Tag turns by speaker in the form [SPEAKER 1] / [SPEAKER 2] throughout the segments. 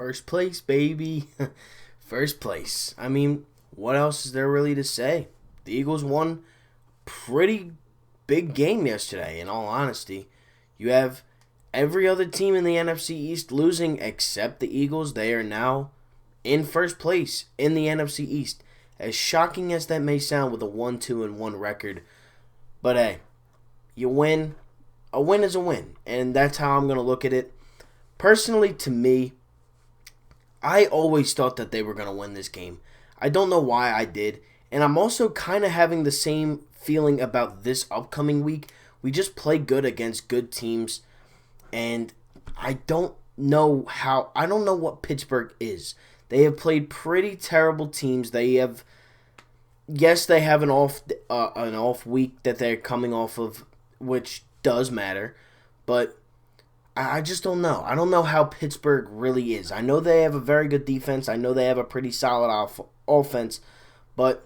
[SPEAKER 1] First place, baby. First place. I mean, what else is there really to say? The Eagles won a pretty big game yesterday, in all honesty. You have every other team in the NFC East losing except the Eagles. They are now in first place in the NFC East. As shocking as that may sound with a 1-2-1 record. But hey, you win. A win is a win. And that's how I'm going to look at it. Personally, to me, I always thought that they were going to win this game. I don't know why I did. And I'm also kind of having the same feeling about this upcoming week. We just play good against good teams. And I don't know what Pittsburgh is. They have played pretty terrible teams. They have an off week that they're coming off of, which does matter. But I just don't know. I don't know how Pittsburgh really is. I know they have a very good defense. I know they have a pretty solid offense. But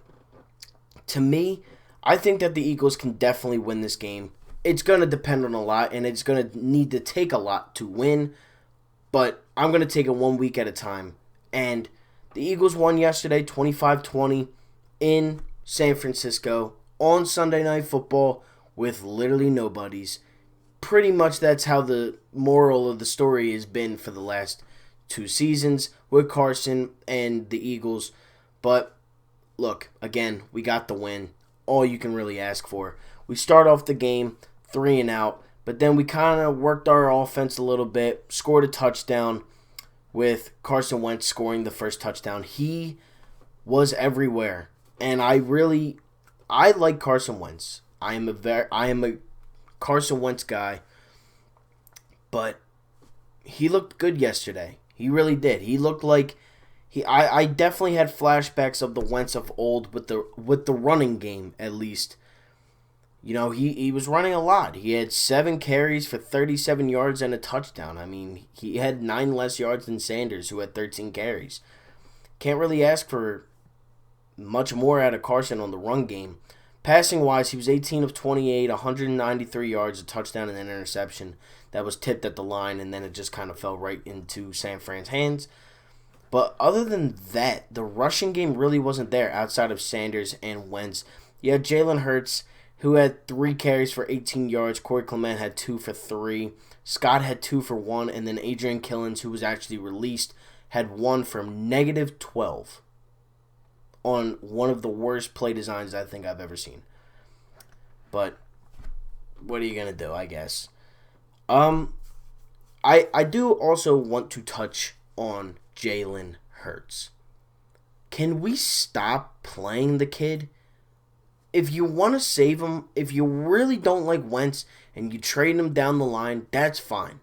[SPEAKER 1] to me, I think that the Eagles can definitely win this game. It's going to depend on a lot, and it's going to need to take a lot to win. But I'm going to take it 1 week at a time. And the Eagles won yesterday 25-20 in San Francisco on Sunday Night Football with literally nobodies. Pretty much that's how the moral of the story has been for the last 2 seasons with Carson and the Eagles. But look, again, we got the win. All you can really ask for. We start off the game 3-and-out, but then we kind of worked our offense a little bit, scored a touchdown with Carson Wentz scoring the first touchdown. He was everywhere, and I like Carson Wentz. I am a Carson Wentz guy, but he looked good yesterday. He really did. He looked like I definitely had flashbacks of the Wentz of old with the running game, at least. You know, he was running a lot. He had 7 carries for 37 yards and a touchdown. I mean, he had 9 less yards than Sanders, who had 13 carries. Can't really ask for much more out of Carson on the run game. Passing-wise, he was 18 of 28, 193 yards, a touchdown, and an interception that was tipped at the line, and then it just kind of fell right into San Fran's hands. But other than that, the rushing game really wasn't there outside of Sanders and Wentz. You had Jalen Hurts, who had 3 carries for 18 yards. Corey Clement had 2 for 3. Scott had 2 for 1. And then Adrian Killens, who was actually released, had 1 for -12 on one of the worst play designs I think I've ever seen. But what are you going to do, I guess? I do also want to touch on Jalen Hurts. Can we stop playing the kid? If you want to save him, if you really don't like Wentz and you trade him down the line, that's fine.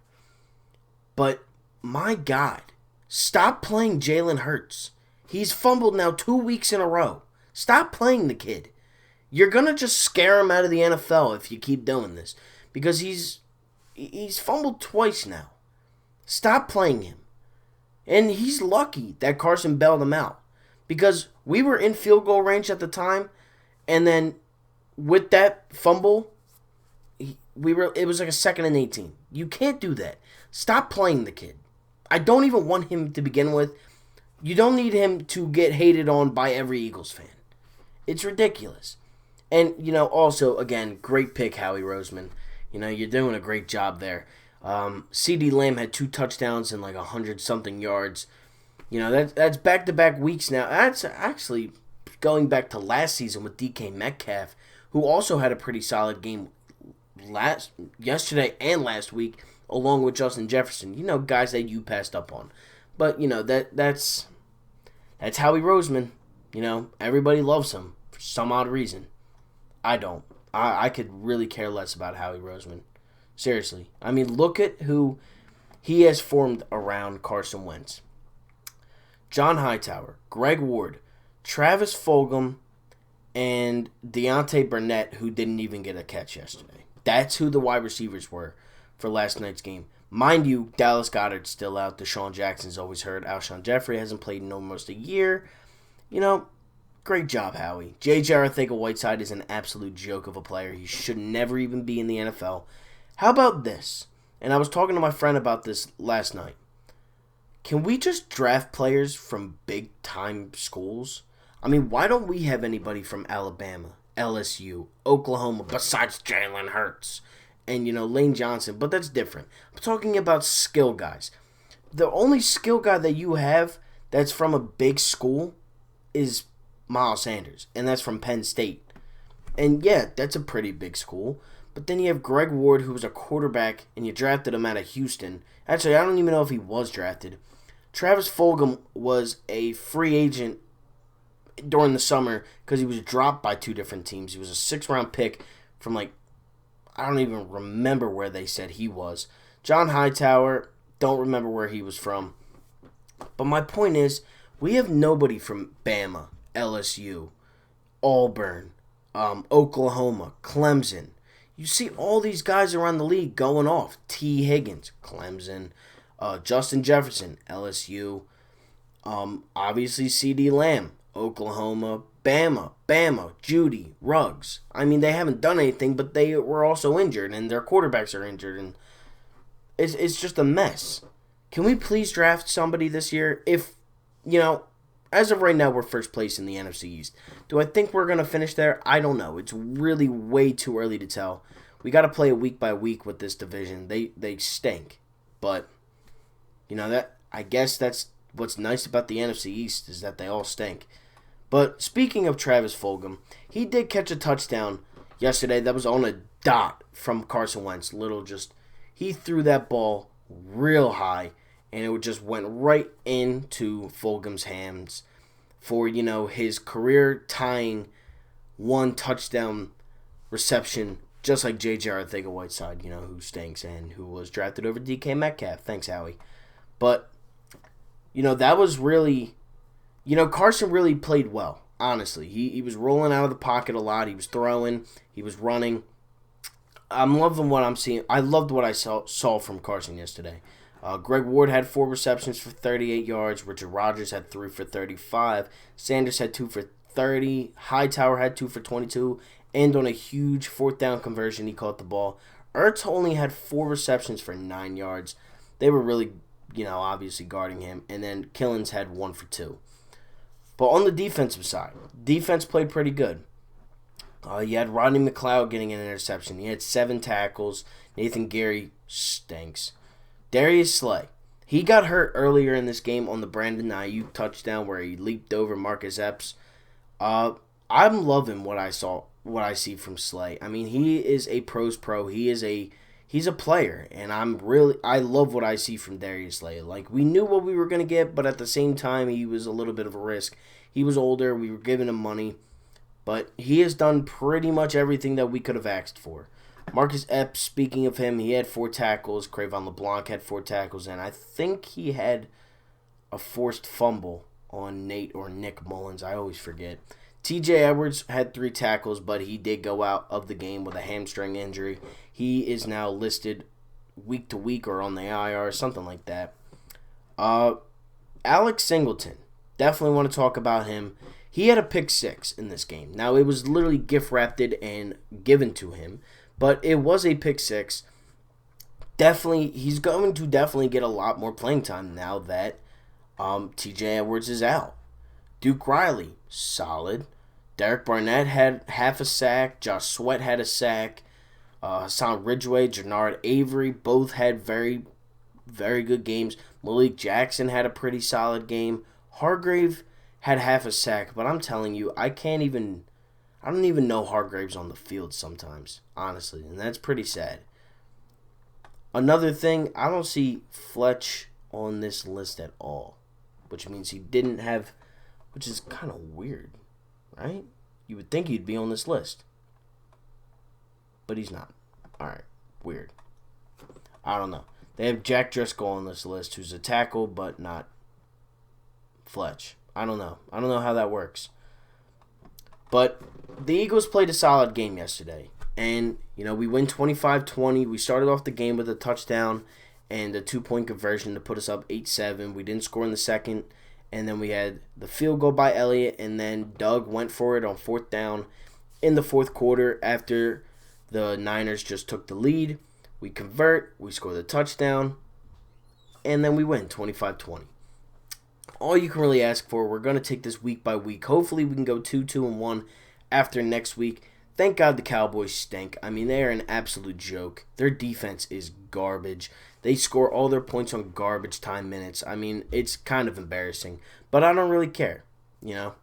[SPEAKER 1] But, my God, stop playing Jalen Hurts. He's fumbled now 2 weeks in a row. Stop playing the kid. You're going to just scare him out of the NFL if you keep doing this. Because he's fumbled twice now. Stop playing him. And he's lucky that Carson bailed him out. Because we were in field goal range at the time. And then with that fumble, it was like a 2nd and 18. You can't do that. Stop playing the kid. I don't even want him to begin with. You don't need him to get hated on by every Eagles fan. It's ridiculous. And, also, again, great pick, Howie Roseman. You're doing a great job there. CeeDee Lamb had 2 touchdowns and like 100-something yards. That's back-to-back weeks now. That's actually going back to last season with DK Metcalf, who also had a pretty solid game yesterday and last week, along with Justin Jefferson. Guys that you passed up on. But, that's Howie Roseman. Everybody loves him for some odd reason. I don't. I could really care less about Howie Roseman. Seriously. I mean, look at who he has formed around Carson Wentz. John Hightower, Greg Ward, Travis Fulgham, and Deontay Burnett, who didn't even get a catch yesterday. That's who the wide receivers were for last night's game. Mind you, Dallas Goedert's still out. Deshaun Jackson's always hurt. Alshon Jeffrey hasn't played in almost a year. Great job, Howie. J.J. Arcega-Whiteside is an absolute joke of a player. He should never even be in the NFL. How about this? And I was talking to my friend about this last night. Can we just draft players from big-time schools? I mean, why don't we have anybody from Alabama, LSU, Oklahoma, besides Jalen Hurts and, Lane Johnson? But that's different. I'm talking about skill guys. The only skill guy that you have that's from a big school is Miles Sanders, and that's from Penn State. And, yeah, that's a pretty big school. But then you have Greg Ward, who was a quarterback, and you drafted him out of Houston. Actually, I don't even know if he was drafted. Travis Fulgham was a free agent during the summer because he was dropped by 2 different teams. He was a 6th-round pick from, I don't even remember where they said he was. John Hightower, don't remember where he was from. But my point is, we have nobody from Bama, LSU, Auburn, Oklahoma, Clemson. You see all these guys around the league going off. T. Higgins, Clemson. Justin Jefferson, LSU. Obviously, C.D. Lamb, Oklahoma. Bama, Judy, Ruggs. I mean, they haven't done anything, but they were also injured, and their quarterbacks are injured, and it's just a mess. Can we please draft somebody this year? If, as of right now, we're first place in the NFC East. Do I think we're going to finish there? I don't know. It's really way too early to tell. We got to play it week by week with this division. They stink. But, I guess that's what's nice about the NFC East is that they all stink. But speaking of Travis Fulgham, he did catch a touchdown yesterday that was on a dot from Carson Wentz. He threw that ball real high, and it just went right into Fulgham's hands for, his career-tying 1 touchdown reception, just like J.J. Arcega-Whiteside, who stinks and who was drafted over DK Metcalf. Thanks, Howie. But, that was really, Carson really played well, honestly. He was rolling out of the pocket a lot. He was throwing. He was running. I'm loving what I'm seeing. I loved what I saw from Carson yesterday. Greg Ward had 4 receptions for 38 yards. Richard Rodgers had 3 for 35. Sanders had 2 for 30. Hightower had 2 for 22. And on a huge 4th down conversion, he caught the ball. Ertz only had 4 receptions for 9 yards. They were really, obviously guarding him. And then Killins had 1 for 2. But on the defensive side, defense played pretty good. You had Rodney McLeod getting an interception. He had 7 tackles. Nathan Gary stinks. Darius Slay. He got hurt earlier in this game on the Brandon Ayuk touchdown where he leaped over Marcus Epps. I'm loving what I see from Slay. I mean, he is a pro's pro. He's a player, and I love what I see from Darius Slay. We knew what we were going to get, but at the same time, he was a little bit of a risk. He was older. We were giving him money. But he has done pretty much everything that we could have asked for. Marcus Epps, speaking of him, he had 4 tackles. Cravon LeBlanc had 4 tackles. And I think he had a forced fumble on Nick Mullins. I always forget. TJ Edwards had 3 tackles, but he did go out of the game with a hamstring injury. He is now listed week to week or on the IR, something like that. Alex Singleton. Definitely want to talk about him. He had a pick 6 in this game. Now, it was literally gift-wrapped and given to him, but it was a pick 6. He's going to definitely get a lot more playing time now that TJ Edwards is out. Duke Riley, solid. Derek Barnett had half a sack. Josh Sweat had a sack. Hassan Ridgeway, Jannard Avery, both had very, very good games. Malik Jackson had a pretty solid game. Hargrave had half a sack, but I'm telling you, I don't even know Hargrave's on the field sometimes, honestly, and that's pretty sad. Another thing, I don't see Fletch on this list at all, which means he didn't have, which is kind of weird, right? You would think he'd be on this list, but he's not. All right, weird. I don't know. They have Jack Driscoll on this list, who's a tackle, but not Fletch. I don't know. I don't know how that works. But the Eagles played a solid game yesterday. And, we win 25-20. We started off the game with a touchdown and a 2-point conversion to put us up 8-7. We didn't score in the second. And then we had the field goal by Elliott. And then Doug went for it on 4th down in the 4th quarter after the Niners just took the lead. We convert. We score the touchdown. And then we win 25-20. all you can really ask for. We're going to take this week by week. Hopefully we can go 2-2-1 after next week. Thank God the Cowboys stink. I mean, they are an absolute joke. Their defense is garbage. They score all their points on garbage time minutes. I mean, it's kind of embarrassing. But I don't really care. You know?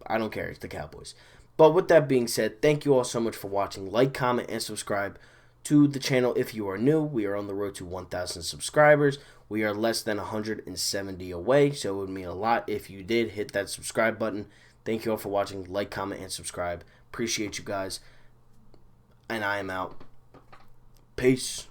[SPEAKER 1] I don't care. It's the Cowboys. But with that being said, thank you all so much for watching. Like, comment, and subscribe to the channel if you are new. We are on the road to 1,000 subscribers. We are less than 170 away, so it would mean a lot if you did hit that subscribe button. Thank you all for watching. Like, comment, and subscribe. Appreciate you guys. And I am out. Peace.